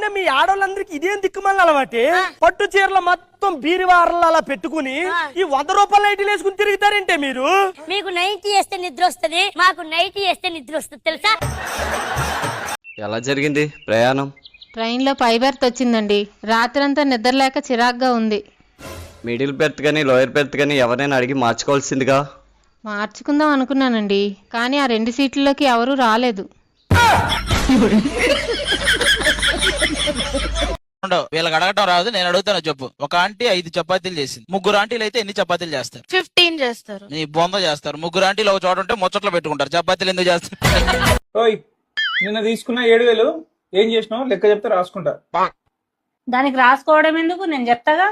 అయినా మీ ఆడవాళ్ళందరికి ఇదేం దిక్కుమల్ల అలవాటే? పట్టు చీరల మొత్తం బీరువారలు అలా పెట్టుకుని ఈ 100 రూపాయల నైటీలు వేసుకుని తిరుగుతారంటే మీరు. మీకు నైటీ వేస్తే నిద్ర వస్తుంది, మాకు నైటీ వేస్తే నిద్ర వస్తుంది తెలుసా? ఎలా జరిగింది ప్రయాణం? ట్రైన్లో పైబర్త్ వచ్చిందండి. రాత్రంతా నిద్రలేక చిరాగ్గా ఉంది. మిడిల్ బెర్త్ కానీ లోయర్ బెర్త్ కానీ ఎవరైనా అడిగి మార్చుకోవాల్సిందిగా. మార్చుకుందాం అనుకున్నానండి, కానీ ఆ 2 సీట్లలోకి ఎవరూ రాలేదు. వీళ్ళకి అడగటం రాదు, నేను అడుగుతాను చెప్పు. ఒక ఆంటీ 5 చపాతీలు చేసింది, 3 ఆంటీలు అయితే ఎన్ని చపాతీలు చేస్తారు? 15 చేస్తారు. నీ బొంద చేస్తారు. 3 ఆంటీలు ఒక చోట ఉంటే ముచ్చట్లో పెట్టుకుంటారు, చపాతీలు ఎందుకు చేస్తారు? ఓయ్, నిన్న తీసుకున్న 7,000 ఏం చేసినావు లెక్క చెప్తే రాసుకుంటా. దానికి రాసుకోవడం ఎందుకు, నేను చెప్తాగా.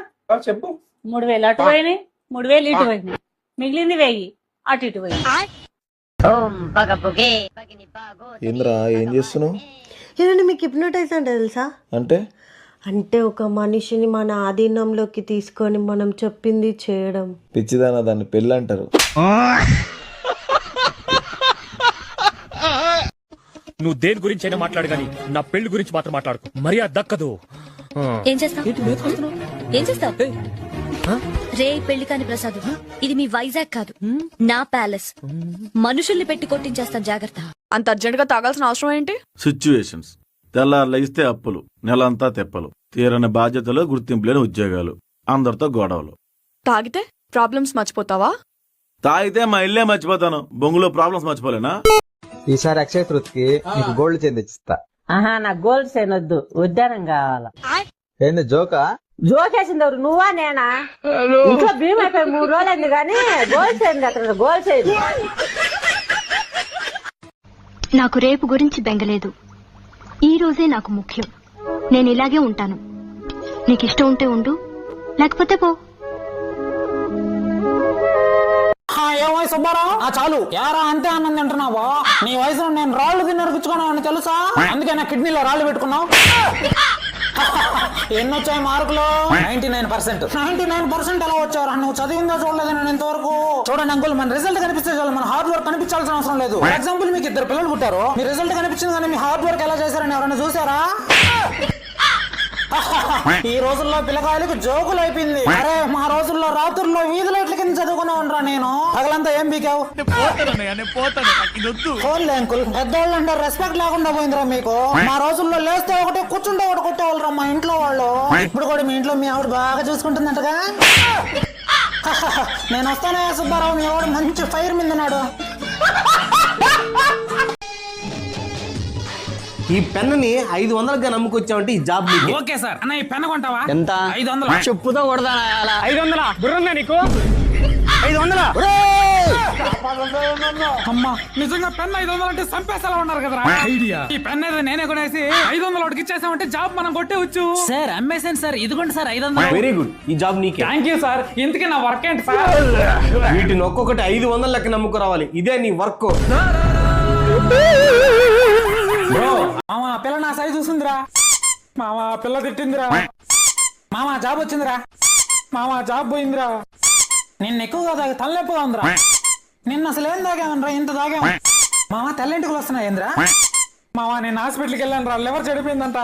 చెప్పు. 3,000 అటు పోయినాయి, 3,000 ఇటు పోయినాయి, మిగిలింది 1,000 అటు ఇటు పోయింది. ఏంద్రా ఏం చేస్తున్నావు? ఏనండి మీకు హిప్నోటైజ్ అంటే తెలుసా? అంటే ఒక మనిషిని మన ఆధీనంలోకి తీసుకొని మనం చెప్పింది చేయడం. పిచ్చిదానా, దాన్ని పెళ్ళి అంటారు. నువ్వు దేని గురించి అయినా మాట్లాడు కానీ నా పెళ్లి గురించి మాత్రం మాట్లాడుకో, మర్యాద దక్కదు. ఏం చేస్తావు? ఏం చేస్తావు? రే పెళ్లి కాని ప్రసాద్, ఇది మీ వైజాగ్ కాదు, నా ప్యాలెస్. మనుషుల్ని పెట్టి కొట్టించేస్తాను, జాగ్రత్త. అంత అర్జెంట్ గా తాగాల్సిన అవసరం ఏంటి? సిచ్యువేషన్స్, తెల్లారు లెగిస్తే అప్పులు, నెలంతా తెప్పలు, తీరని బాధ్యతలు, గుర్తింపు లేని ఉద్యోగాలు, అందరితో గొడవలు. తాగితే ప్రాబ్లమ్స్ మర్చిపోతావా? తాగితే మా ఇల్లే మర్చిపోతాను, బొంగులో ప్రాబ్లమ్స్ మర్చిపోలేనా? ఈసారి అక్షయ తృతికి నీకు గోల్డ్ చైన్ తెచ్చిస్తా. ఆహా, నాకు గోల్డ్ చైన్ వద్దు, ఉద్యానం కావాలా. ఏంది జోకా? జోకేసిందెవరు, నువ్వా నేనా? ఇంట్లో భీమ్ అయిపోయి 3 రోజులైంది కానీ గోల్డ్ చైన్ అక్కడ గోల్డ్ చైన్. నాకు రేపు గురించి బెంగలేదు, ఈ రోజే నాకు ముఖ్యం. నేను ఇలాగే ఉంటాను. నీకు ఇష్టం ఉంటే ఉండు, లేకపోతే పో. ఏ వయసు సుబ్బారావు? చాలు యారా అంతే అన్నం తింటున్నావా? నీ వయసులో నేను రాళ్లు తిన్నరుకున్నావు తెలుసా? అందుకే నా కిడ్నీలో రాళ్లు పెట్టుకున్నావు. ఎన్నొచ్చాయి మార్కులు? 99%. 99% ఎలా వచ్చారు? నువ్వు చదివిందో చూడలేదు నేను ఇంతవరకు. చూడండి అంకుల్, మన రిజల్ట్ కనిపిస్తే చాలు, మన హార్డ్ వర్క్ కనిపించాల్సిన అవసరం లేదు. ఫర్ ఎగ్జాంపుల్, మీకు 2 పిల్లలు పుట్టారు, మీ రిజల్ట్ కనిపించింది కానీ మీ హార్డ్ వర్క్ ఎలా చేశారని ఎవరైనా చూసారా? ఈ రోజుల్లో పిల్లకాయలకు జోకులు అయిపోయింది. అరే మా రోజుల్లో రాత్రుల్లో వీధి లైట్ల కింద చదువుకున్నా ఉండరా నేను. పగలంతా ఏం బీకావు? ఫోన్లే అంకుల్, పెద్దవాళ్ళు అంటే రెస్పెక్ట్ లేకుండా పోయిందిరా మీకు. మా రోజుల్లో లేస్తే ఒకటి, కూర్చుంటే ఒకటి కొట్టేవాళ్ళరా మా ఇంట్లో వాళ్ళు. ఇప్పుడు కూడా మీ ఇంట్లో మీ ఆవిడ బాగా చూసుకుంటుందంటగా. నేను వస్తానే సుబ్బారావు, మీ ఆవిడ మంచి ఫైర్ మీద ఉన్నాడు. ఈ పెన్నుని 500గా నమ్ముకొచ్చావంటే ఈ జాబ్ నీకే. Okay sir. అన్న ఈ పెన్ను కొంటావా? ఎంత? 500. చెప్పుతో కొడదా? 500 బుర్రందా నీకు? 500. అమ్మా, నిజంగా పెన్ 500 అంటే సంపేసేలా ఉన్నారు కదరా. ఐడియా. ఈ పెన్ ఏదో నేనే కొనేసి 500 ఒకటికి ఇచ్చేసామంటే జాబ్ మనం కొట్టేవచ్చు. సార్ అమ్మేసాను సార్, ఇదిగోండి సార్ 500. వెరీ గుడ్, ఈ జాబ్ నీకే. Thank you sir. ఇంతకీ నా వర్క్ ఏంటి సార్? వీటిని ఒక్కొక్కటి 500 లెక్క నమ్ముకు రావాలి, ఇదే నీ వర్క్. మామా పిల్ల నా సైజు చూసిందిరా. మామా పిల్ల తిట్టిందిరా. మామా జాబ్ వచ్చిందిరా. మామా జాబ్ పోయిందిరా. నిన్న ఎక్కువగా తాగి తలనొప్పిగా ఉందిరా. నిన్న అసలు ఏం తాగామనరా, ఇంత తాగాము. మామా తెల్లంటికలు వస్తున్నాయి ఏంద్రా. మామా నేను హాస్పిటల్కి వెళ్ళాను రా, లివర్ చెడిపోయిందంట.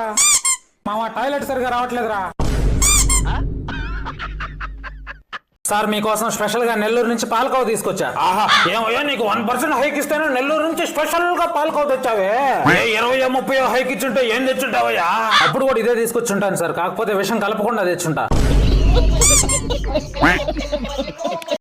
మామా టాయిలెట్ సరిగా రావట్లేదురా. సార్ మీకోసం స్పెషల్ గా నెల్లూరు నుంచి పాలకోవ తీసుకొచ్చా. ఆహా, ఏమయ్యా నీకు 1% హైక్ ఇస్తాను, నెల్లూరు నుంచి స్పెషల్ గా పాలకోవ తెచ్చావే. 20-30 హైక్ ఇచ్చుంటే ఏం తెచ్చుంటావయ్యా? అప్పుడు కూడా ఇదే తీసుకొచ్చుంటాను సార్, కాకపోతే విషయం కలపకుండా తెచ్చుంటా.